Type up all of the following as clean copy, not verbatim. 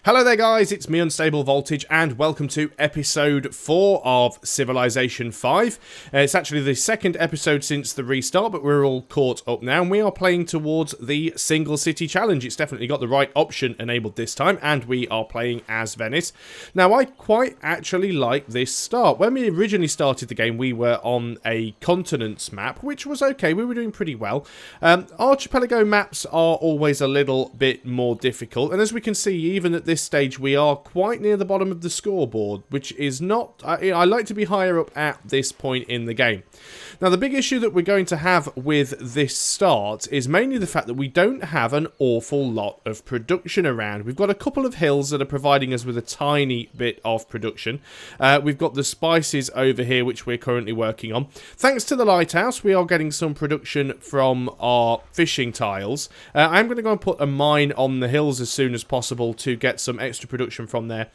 Hello there guys, it's me Unstable Voltage and welcome to episode 4 of Civilization 5. It's actually the second episode since the restart, but we're all caught up now and we are playing towards the single city challenge. It's definitely got the right option enabled this time and we are playing as Venice. Now I quite actually like this start. When we originally started the game we were on a continents map, which was okay, we were doing pretty well. Archipelago maps are always a little bit more difficult, and as we can see even at this stage we are quite near the bottom of the scoreboard, which is not... I like to be higher up at this point in the game. Now the big issue that we're going to have with this start is mainly the fact that we don't have an awful lot of production around. We've got a couple of hills that are providing us with a tiny bit of production. We've got the spices over here which we're currently working on. Thanks to the lighthouse we are getting some production from our fishing tiles. I'm going to go and put a mine on the hills as soon as possible to get some extra production from there.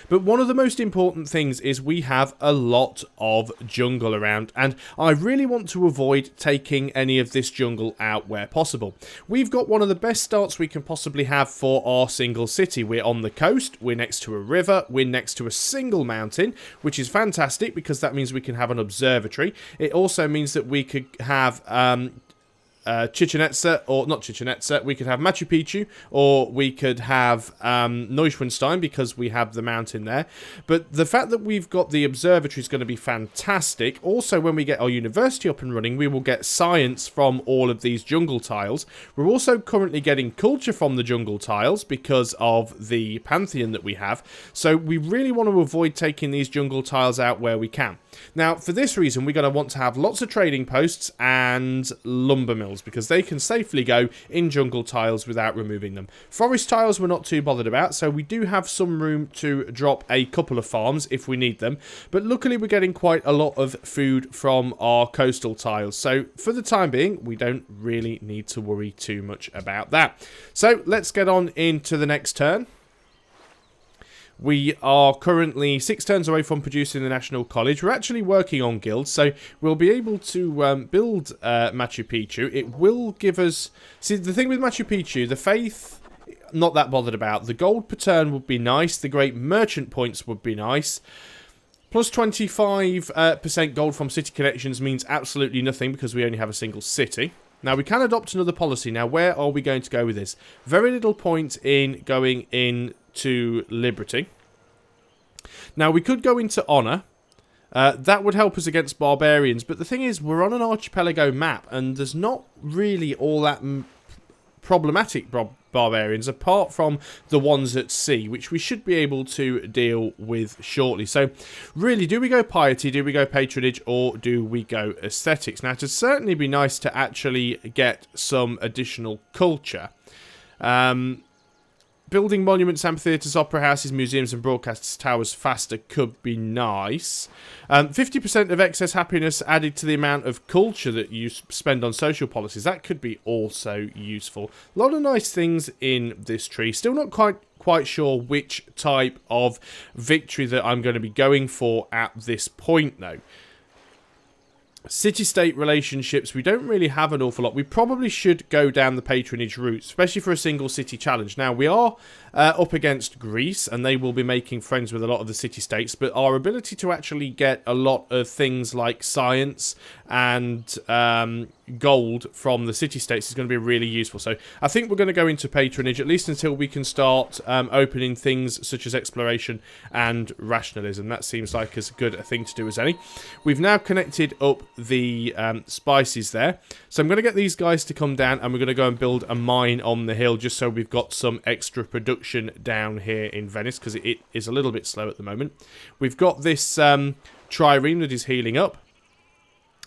But one of the most important things is we have a lot of jungle around, and I really want to avoid taking any of this jungle out where possible. We've got one of the best starts we can possibly have for our single city. We're on the coast, we're next to a river, we're next to a single mountain, which is fantastic because that means we can have an observatory. It also means that we could have... Chichen Itza, or not Chichen Itza, we could have Machu Picchu, or we could have Neuschwanstein because we have the mountain there. But the fact that we've got the observatory is going to be fantastic. Also, when we get our university up and running, we will get science from all of these jungle tiles. We're also currently getting culture from the jungle tiles because of the pantheon that we have. So we really want to avoid taking these jungle tiles out where we can. Now, for this reason, we're going to want to have lots of trading posts and lumber mills, because they can safely go in jungle tiles without removing them. Forest tiles we're not too bothered about, so we do have some room to drop a couple of farms if we need them, but luckily we're getting quite a lot of food from our coastal tiles, so for the time being we don't really need to worry too much about that. So let's get on into the next turn. We are currently 6 turns away from producing the National College. We're actually working on guilds, so we'll be able to build Machu Picchu. It will give us... See, the thing with Machu Picchu, the faith, not that bothered about. The gold per turn would be nice. The great merchant points would be nice. Plus 25% gold from city connections means absolutely nothing because we only have a single city. Now, we can adopt another policy. Now, where are we going to go with this? Very little point in going into liberty. Now, we could go into honour. That would help us against barbarians. But the thing is, we're on an archipelago map, and there's not really all that problematic barbarians, apart from the ones at sea, which we should be able to deal with shortly. So, really, do we go piety, do we go patronage, or do we go aesthetics? Now, it'd certainly be nice to actually get some additional culture. Building monuments, amphitheatres, opera houses, museums and broadcast towers faster could be nice. 50% of excess happiness added to the amount of culture that you spend on social policies. That could be also useful. A lot of nice things in this tree. Still not quite sure which type of victory that I'm going to be going for at this point, though. City-state relationships, we don't really have an awful lot. We probably should go down the patronage route, especially for a single city challenge. Now, we are up against Greece, and they will be making friends with a lot of the city-states, but our ability to actually get a lot of things like science and gold from the city-states is going to be really useful. So I think we're going to go into patronage, at least until we can start opening things such as exploration and rationalism. That seems like as good a thing to do as any. We've now connected up the spices there. So I'm going to get these guys to come down, and we're going to go and build a mine on the hill just so we've got some extra production down here in Venice, because it is a little bit slow at the moment. We've got this trireme that is healing up,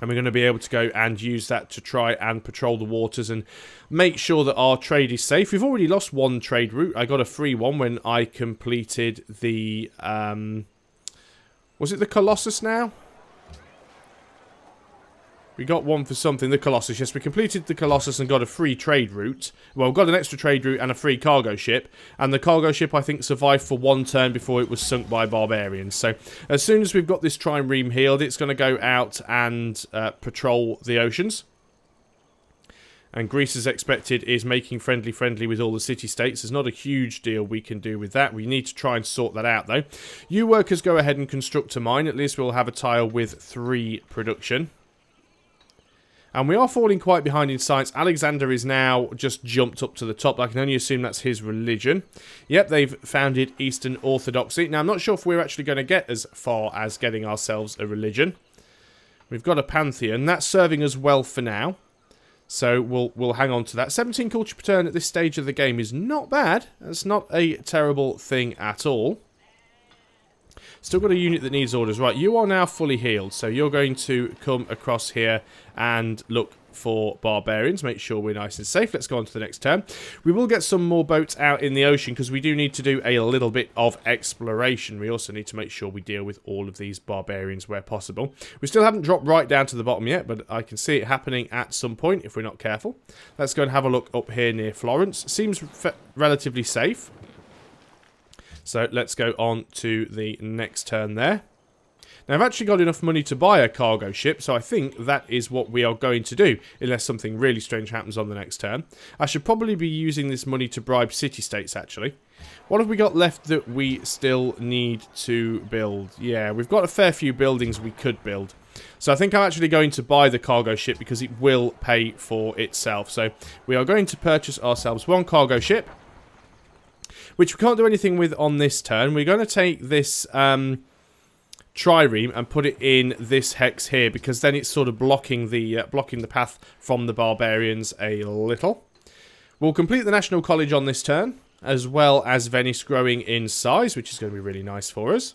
and we're going to be able to go and use that to try and patrol the waters and make sure that our trade is safe. We've already lost one trade route. I got a free one when I completed the... was it the Colossus now? We got one for something, the Colossus. Yes, we completed the Colossus and got a free trade route. Well, we got an extra trade route and a free cargo ship. And the cargo ship, I think, survived for one turn before it was sunk by barbarians. So, as soon as we've got this trireme healed, it's going to go out and patrol the oceans. And Greece, as expected, is making friendly with all the city-states. There's not a huge deal we can do with that. We need to try and sort that out, though. You workers go ahead and construct a mine. At least we'll have a tile with 3 production. And we are falling quite behind in science. Alexander is now just jumped up to the top. I can only assume that's his religion. Yep, they've founded Eastern Orthodoxy. Now, I'm not sure if we're actually going to get as far as getting ourselves a religion. We've got a pantheon. That's serving us well for now. So we'll hang on to that. 17 culture per turn at this stage of the game is not bad. That's not a terrible thing at all. Still got a unit that needs orders. Right, you are now fully healed. So you're going to come across here and look for barbarians. Make sure we're nice and safe. Let's go on to the next turn. We will get some more boats out in the ocean because we do need to do a little bit of exploration. We also need to make sure we deal with all of these barbarians where possible. We still haven't dropped right down to the bottom yet, but I can see it happening at some point if we're not careful. Let's go and have a look up here near Florence. Seems relatively safe. So let's go on to the next turn there. Now, I've actually got enough money to buy a cargo ship, so I think that is what we are going to do, unless something really strange happens on the next turn. I should probably be using this money to bribe city-states, actually. What have we got left that we still need to build? Yeah, we've got a fair few buildings we could build. So I think I'm actually going to buy the cargo ship because it will pay for itself. So we are going to purchase ourselves 1 cargo ship, which we can't do anything with on this turn. We're going to take this trireme and put it in this hex here, because then it's sort of blocking the path from the barbarians a little. We'll complete the National College on this turn, as well as Venice growing in size, which is going to be really nice for us.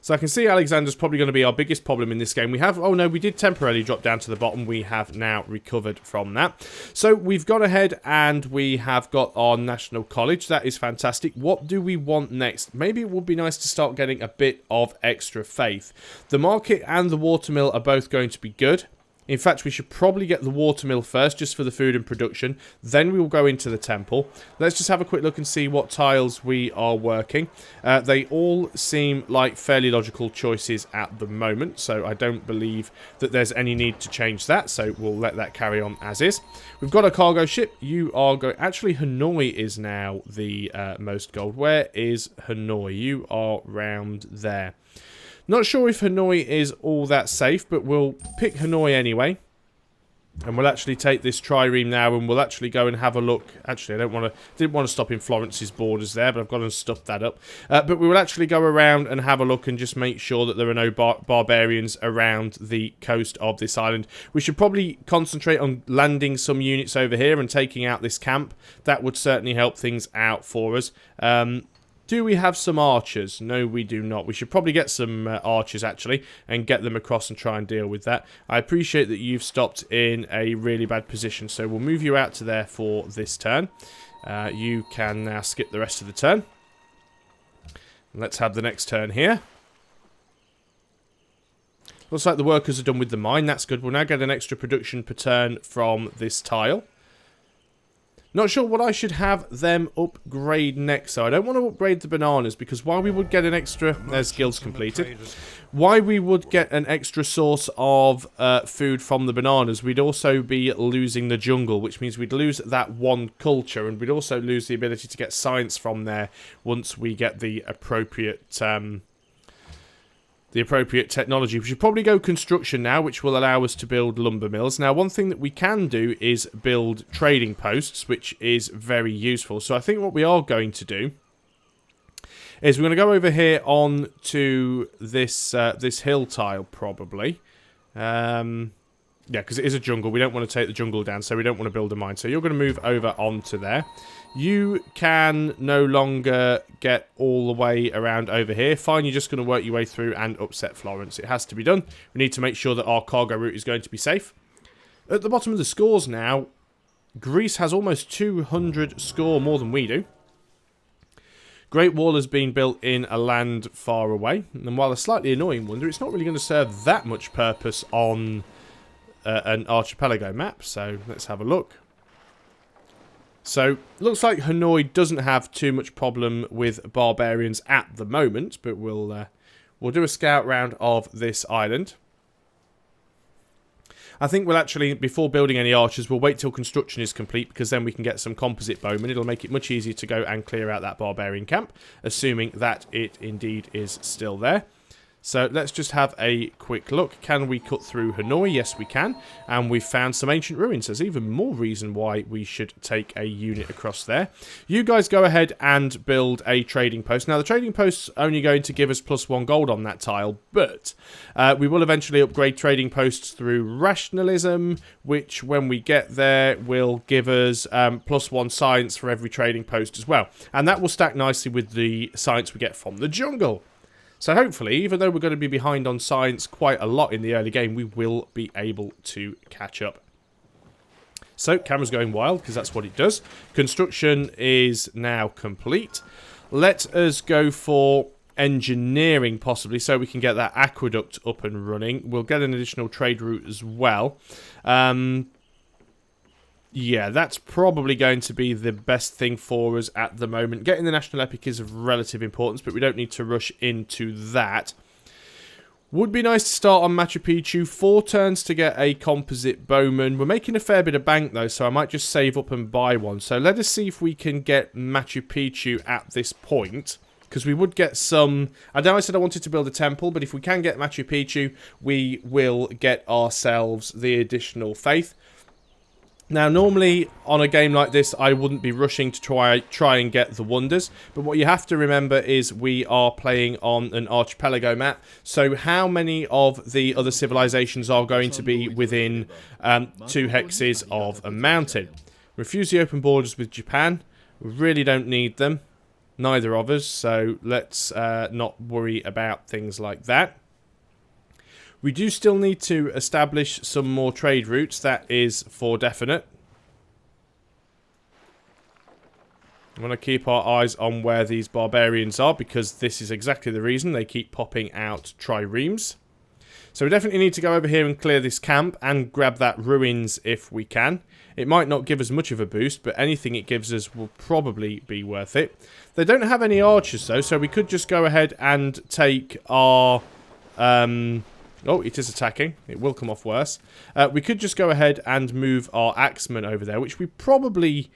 So I can see Alexander's probably going to be our biggest problem in this game. We have... Oh, no, we did temporarily drop down to the bottom. We have now recovered from that. So we've gone ahead and we have got our National College. That is fantastic. What do we want next? Maybe it would be nice to start getting a bit of extra faith. The market and the watermill are both going to be good. In fact, we should probably get the watermill first, just for the food and production. Then we will go into the temple. Let's just have a quick look and see what tiles we are working. They all seem like fairly logical choices at the moment, so I don't believe that there's any need to change that, so we'll let that carry on as is. We've got a cargo ship. You are going... Actually, Hanoi is now the most gold. Where is Hanoi? You are round there. Not sure if Hanoi is all that safe, but we'll pick Hanoi anyway. And we'll actually take this trireme now, and we'll actually go and have a look. Actually, didn't want to stop in Florence's borders there, but I've gone and stuffed that up. But we will actually go around and have a look and just make sure that there are no barbarians around the coast of this island. We should probably concentrate on landing some units over here and taking out this camp. That would certainly help things out for us. Do we have some archers? No, we do not. We should probably get some archers, actually, and get them across and try and deal with that. I appreciate that you've stopped in a really bad position, so we'll move you out to there for this turn. You can now skip the rest of the turn. Let's have the next turn here. Looks like the workers are done with the mine. That's good. We'll now get an extra production per turn from this tile. Not sure what I should have them upgrade next. So I don't want to upgrade the bananas, because while we would get an extra... There's guilds completed. Why we would get an extra source of food from the bananas, we'd also be losing the jungle, which means we'd lose that 1 culture, and we'd also lose the ability to get science from there once we get the appropriate technology. We should probably go construction now, which will allow us to build lumber mills. Now, one thing that we can do is build trading posts, which is very useful. So I think what we are going to do is we're going to go over here on to this this hill tile, probably. Yeah, because it is a jungle. We don't want to take the jungle down, so we don't want to build a mine. So you're going to move over onto there. You can no longer get all the way around over here. Fine, you're just going to work your way through and upset Florence. It has to be done. We need to make sure that our cargo route is going to be safe. At the bottom of the scores now, Greece has almost 200 score more than we do. Great Wall has been built in a land far away. And while a slightly annoying wonder, it's not really going to serve that much purpose on an archipelago map. So let's have a look. So, looks like Hanoi doesn't have too much problem with barbarians at the moment, but we'll do a scout round of this island. I think we'll actually, before building any archers, we'll wait till construction is complete, because then we can get some composite bowmen. It'll make it much easier to go and clear out that barbarian camp, assuming that it indeed is still there. So let's just have a quick look. Can we cut through Hanoi? Yes, we can. And we've found some ancient ruins. There's even more reason why we should take a unit across there. You guys go ahead and build a trading post. Now, the trading post's only going to give us +1 gold on that tile, but we will eventually upgrade trading posts through rationalism, which, when we get there, will give us +1 science for every trading post as well. And that will stack nicely with the science we get from the jungle. So hopefully, even though we're going to be behind on science quite a lot in the early game, we will be able to catch up. So, camera's going wild, because that's what it does. Construction is now complete. Let us go for engineering, possibly, so we can get that aqueduct up and running. We'll get an additional trade route as well. Yeah, that's probably going to be the best thing for us at the moment. Getting the national epic is of relative importance, but we don't need to rush into that. Would be nice to start on Machu Picchu. 4 turns to get a composite bowman. We're making a fair bit of bank, though, so I might just save up and buy one. So let us see if we can get Machu Picchu at this point, because we would get some... I know I said I wanted to build a temple, but if we can get Machu Picchu, we will get ourselves the additional faith. Now, normally on a game like this, I wouldn't be rushing to try and get the wonders. But what you have to remember is we are playing on an archipelago map. So how many of the other civilizations are going to be within 2 hexes of a mountain? Refuse the open borders with Japan. We really don't need them. Neither of us. So let's not worry about things like that. We do still need to establish some more trade routes, that is for definite. I want to keep our eyes on where these barbarians are, because this is exactly the reason they keep popping out triremes. So we definitely need to go over here and clear this camp and grab that ruins if we can. It might not give us much of a boost, but anything it gives us will probably be worth it. They don't have any archers though, so we could just go ahead and take our... Oh, it is attacking. It will come off worse. We could just go ahead and move our axemen over there, which we probably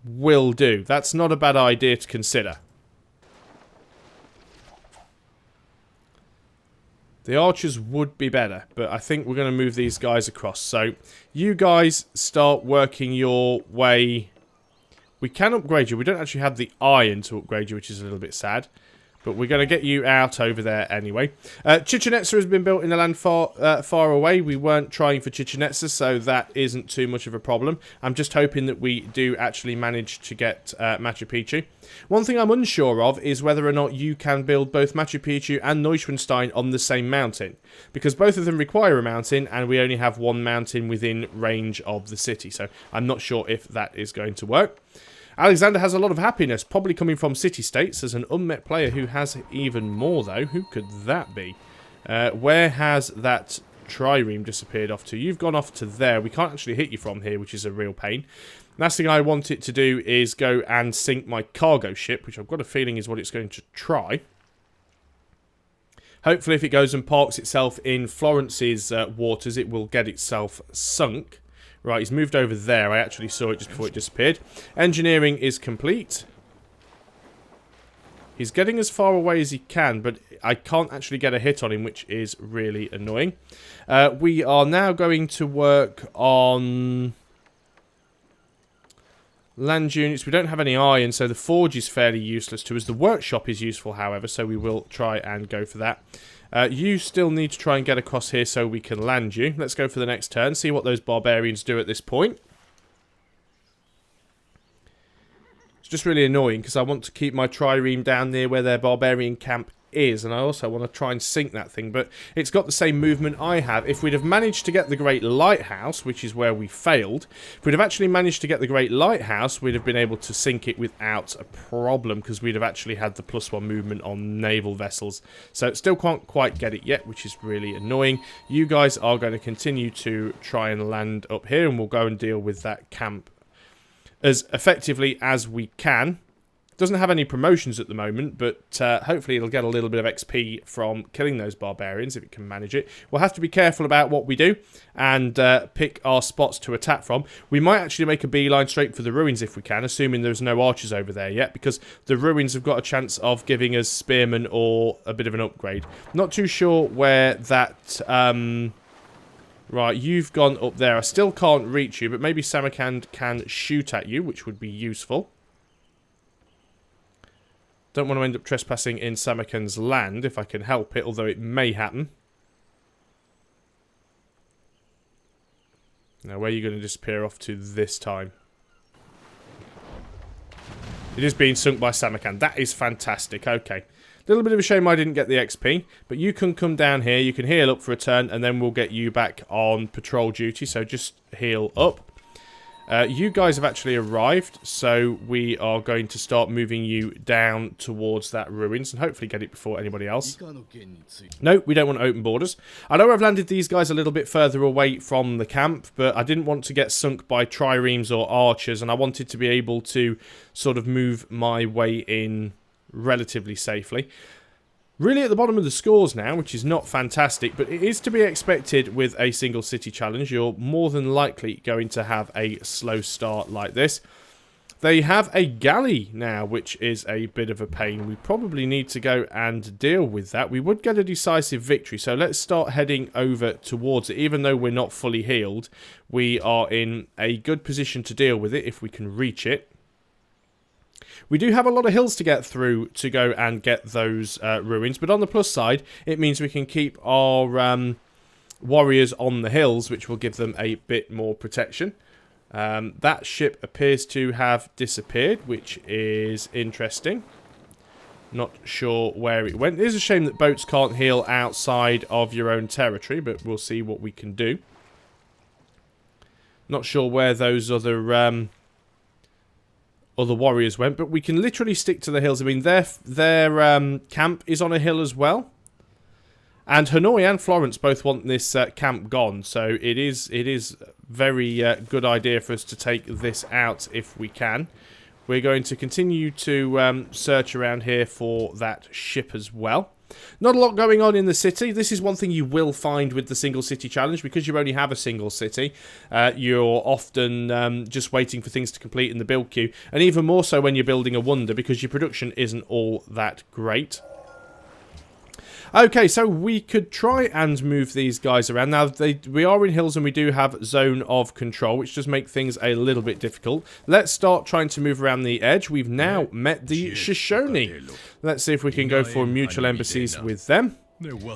will do. That's not a bad idea to consider. The archers would be better, but I think we're going to move these guys across. So, you guys start working your way. We can upgrade you. We don't actually have the iron to upgrade you, which is a little bit sad. But we're going to get you out over there anyway. Chichen Itza has been built in a land far away. We weren't trying for Chichen Itza, so that isn't too much of a problem. I'm just hoping that we do actually manage to get Machu Picchu. One thing I'm unsure of is whether or not you can build both Machu Picchu and Neuschwanstein on the same mountain. Because both of them require a mountain, and we only have 1 mountain within range of the city. So I'm not sure if that is going to work. Alexander has a lot of happiness, probably coming from city-states. There's an unmet player who has even more, though. Who could that be? Where has that trireme disappeared off to? You've gone off to there. We can't actually hit you from here, which is a real pain. Last thing I want it to do is go and sink my cargo ship, which I've got a feeling is what it's going to try. Hopefully, if it goes and parks itself in Florence's waters, it will get itself sunk. Right, he's moved over there. I actually saw it just before it disappeared. Engineering is complete. He's getting as far away as he can, but I can't actually get a hit on him, which is really annoying. We are now going to work on land units. We don't have any iron, so the forge is fairly useless to us. The workshop is useful, however, so we will try and go for that. You still need to try and get across here so we can land you. Let's go for the next turn, see what those barbarians do at this point. It's just really annoying because I want to keep my trireme down near where their barbarian camp is, and I also want to try and sink that thing, but it's got the same movement I have. If we'd have managed to get the Great Lighthouse, which is where we failed, if we'd have actually managed to get the Great Lighthouse, we'd have been able to sink it without a problem, because we'd have actually had the +1 movement on naval vessels. So still can't quite get it yet, which is really annoying. You guys are going to continue to try and land up here, and we'll go and deal with that camp as effectively as we can. Doesn't have any promotions at the moment, but hopefully it'll get a little bit of XP from killing those barbarians if it can manage it. We'll have to be careful about what we do and pick our spots to attack from. We might actually make a beeline straight for the ruins if we can, assuming there's no archers over there yet, because the ruins have got a chance of giving us spearmen or a bit of an upgrade. Not too sure where that... Right, you've gone up there. I still can't reach you, but maybe Samarkand can shoot at you, which would be useful. Don't want to end up trespassing in Samarkand's land if I can help it, although it may happen. Now, where are you going to disappear off to this time? It is being sunk by Samarkand. That is fantastic. Okay. Little bit of a shame I didn't get the XP, but you can come down here. You can heal up for a turn, and then we'll get you back on patrol duty. So just heal up. You guys have actually arrived, so we are going to start moving you down towards that ruins and hopefully get it before anybody else. No, we don't want open borders. I know I've landed these guys a little bit further away from the camp, but I didn't want to get sunk by triremes or archers, and I wanted to be able to sort of move my way in relatively safely. Really at the bottom of the scores now, which is not fantastic, but it is to be expected with a single city challenge. You're more than likely going to have a slow start like this. They have a galley now, which is a bit of a pain. We probably need to go and deal with that. We would get a decisive victory, so let's start heading over towards it. Even though we're not fully healed, we are in a good position to deal with it if we can reach it. We do have a lot of hills to get through to go and get those ruins, but on the plus side, it means we can keep our warriors on the hills, which will give them a bit more protection. That ship appears to have disappeared, which is interesting. Not sure where it went. It is a shame that boats can't heal outside of your own territory, but we'll see what we can do. Not sure where those other warriors went, but we can literally stick to the hills. I mean, their camp is on a hill as well, and Hanoi and Florence both want this camp gone. So it is very good idea for us to take this out if we can. We're going to continue to search around here for that ship as well. Not a lot going on in the city. This is one thing you will find with the single city challenge, because you only have a single city. You're often just waiting for things to complete in the build queue, and even more so when you're building a wonder, because your production isn't all that great. Okay, so we could try and move these guys around. Now, we are in hills and we do have zone of control, which does make things a little bit difficult. Let's start trying to move around the edge. We've now met the Shoshone. Let's see if we can go for mutual embassies with them.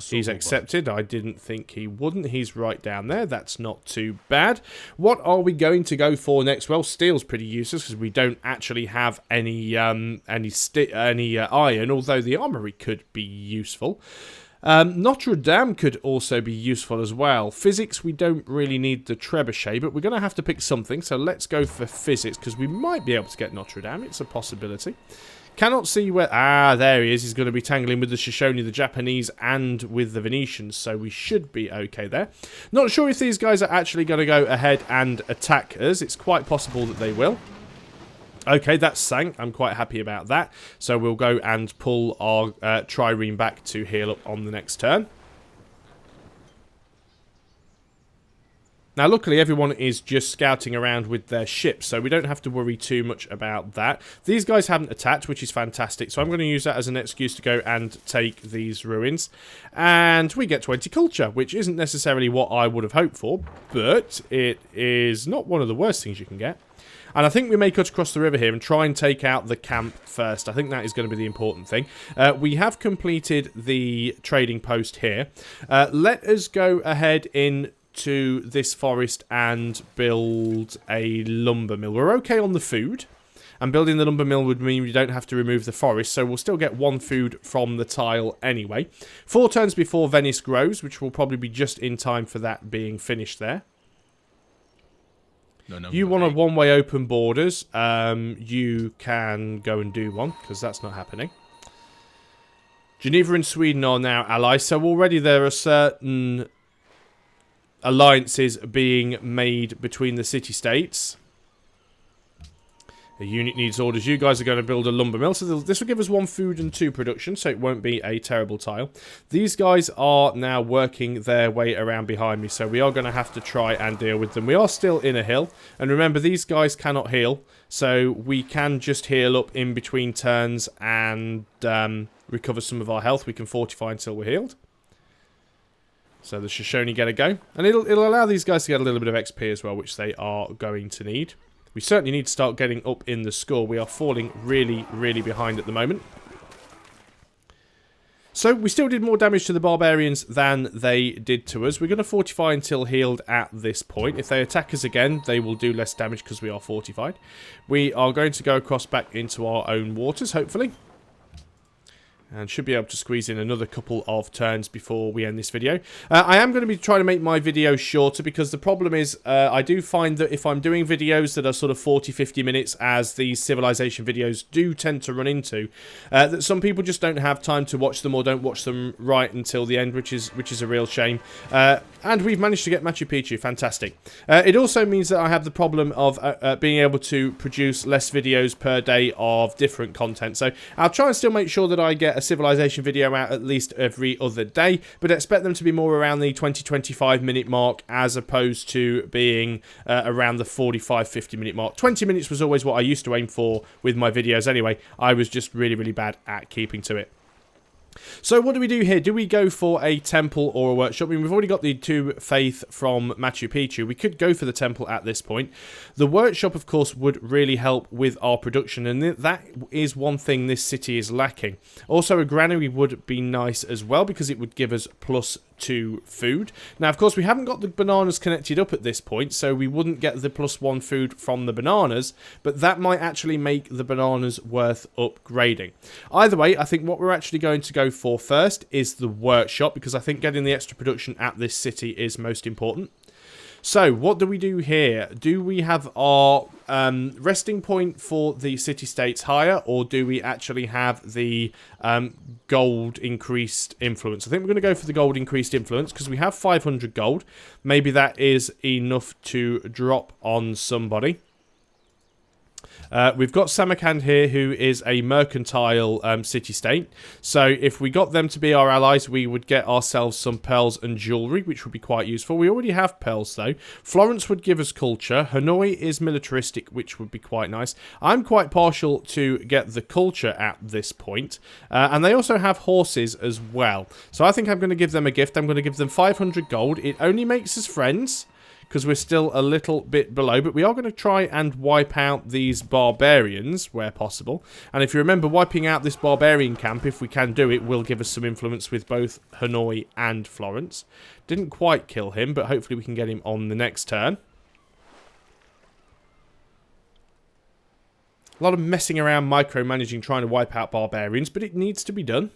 He's accepted. I didn't think he wouldn't. He's right down there. That's not too bad. What are we going to go for next? Well, steel's pretty useless because we don't actually have any iron, although the armory could be useful. Notre Dame could also be useful as well. Physics, we don't really need the trebuchet, but we're going to have to pick something, so let's go for physics, because we might be able to get Notre Dame. It's a possibility. Cannot see where... Ah, there he is. He's going to be tangling with the Shoshone, the Japanese, and with the Venetians, so we should be okay there. Not sure if these guys are actually going to go ahead and attack us. It's quite possible that they will. Okay, that's sank. I'm quite happy about that. So we'll go and pull our trireme back to heal up on the next turn. Now, luckily, everyone is just scouting around with their ships, so we don't have to worry too much about that. These guys haven't attacked, which is fantastic, so I'm going to use that as an excuse to go and take these ruins. And we get 20 culture, which isn't necessarily what I would have hoped for, but it is not one of the worst things you can get. And I think we may cut across the river here and try and take out the camp first. I think that is going to be the important thing. We have completed the trading post here. Let us go ahead into this forest and build a lumber mill. We're okay on the food. And building the lumber mill would mean we don't have to remove the forest, so we'll still get one food from the tile anyway. 4 turns before Venice grows, which will probably be just in time for that being finished there. You want a one-way open borders. You can go and do one, because that's not happening. Geneva and Sweden are now allies, so already there are certain alliances being made between the city-states. The unit needs orders. You guys are going to build a lumber mill. So this will give us 1 food and 2 production, so it won't be a terrible tile. These guys are now working their way around behind me, so we are going to have to try and deal with them. We are still in a hill, and remember, these guys cannot heal, so we can just heal up in between turns and recover some of our health. We can fortify until we're healed. So the Shoshone get a go, and it'll allow these guys to get a little bit of XP as well, which they are going to need. We certainly need to start getting up in the score. We are falling really, really behind at the moment. So we still did more damage to the barbarians than they did to us. We're going to fortify until healed at this point. If they attack us again, they will do less damage because we are fortified. We are going to go across back into our own waters, hopefully. And should be able to squeeze in another couple of turns before we end this video. I am going to be trying to make my videos shorter because the problem is I do find that if I'm doing videos that are sort of 40-50 minutes, as these Civilization videos do tend to run into, that some people just don't have time to watch them or don't watch them right until the end, which is a real shame. And we've managed to get Machu Picchu. Fantastic. It also means that I have the problem of being able to produce less videos per day of different content. So I'll try and still make sure that I get a Civilization video out at least every other day, but expect them to be more around the 20-25 minute mark as opposed to being around the 45-50 minute mark. 20 minutes was always what I used to aim for with my videos anyway. I was just really, really bad at keeping to it. So what do we do here? Do we go for a temple or a workshop? I mean, we've already got the 2 faith from Machu Picchu. We could go for the temple at this point. The workshop, of course, would really help with our production, and that is one thing this city is lacking. Also, a granary would be nice as well because it would give us +2 food. Now, of course, we haven't got the bananas connected up at this point, so we wouldn't get the +1 food from the bananas, but that might actually make the bananas worth upgrading. Either way, I think what we're actually going to go for first is the workshop, because I think getting the extra production at this city is most important. So, what do we do here? Do we have our resting point for the city-states higher, or do we actually have the gold increased influence? I think we're going to go for the gold increased influence, because we have 500 gold. Maybe that is enough to drop on somebody. We've got Samarkand here, who is a mercantile city-state. So if we got them to be our allies, we would get ourselves some pearls and jewellery, which would be quite useful. We already have pearls, though. Florence would give us culture. Hanoi is militaristic, which would be quite nice. I'm quite partial to get the culture at this point. And they also have horses as well. So I think I'm going to give them a gift. I'm going to give them 500 gold. It only makes us friends, because we're still a little bit below, but we are going to try and wipe out these barbarians where possible. And if you remember, wiping out this barbarian camp, if we can do it, will give us some influence with both Hanoi and Florence. Didn't quite kill him, but hopefully we can get him on the next turn. A lot of messing around, micromanaging, trying to wipe out barbarians, but it needs to be done.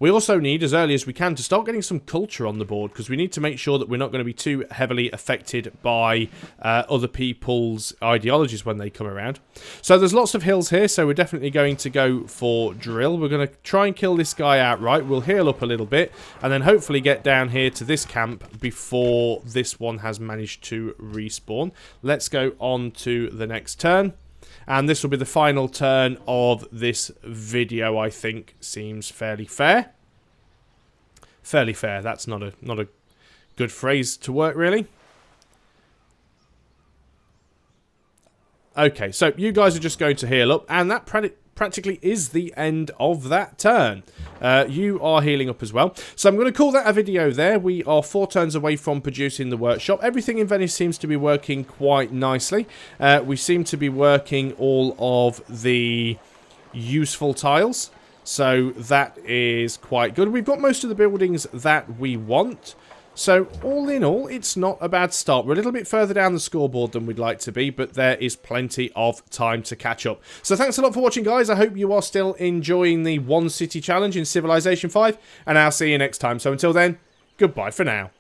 We also need, as early as we can, to start getting some culture on the board, because we need to make sure that we're not going to be too heavily affected by other people's ideologies when they come around. So there's lots of hills here, so we're definitely going to go for drill. We're going to try and kill this guy outright. We'll heal up a little bit, and then hopefully get down here to this camp before this one has managed to respawn. Let's go on to the next turn. And this will be the final turn of this video, I think. Seems fairly fair. Fairly fair. That's not a good phrase to work, really. Okay, so you guys are just going to heal up, and that practically is the end of that turn. You are healing up as well. So I'm going to call that a video there. We are 4 turns away from producing the workshop. Everything in Venice seems to be working quite nicely. We seem to be working all of the useful tiles. So that is quite good. We've got most of the buildings that we want. So, all in all, it's not a bad start. We're a little bit further down the scoreboard than we'd like to be, but there is plenty of time to catch up. So, thanks a lot for watching, guys. I hope you are still enjoying the One City Challenge in Civilization 5, and I'll see you next time. So, until then, goodbye for now.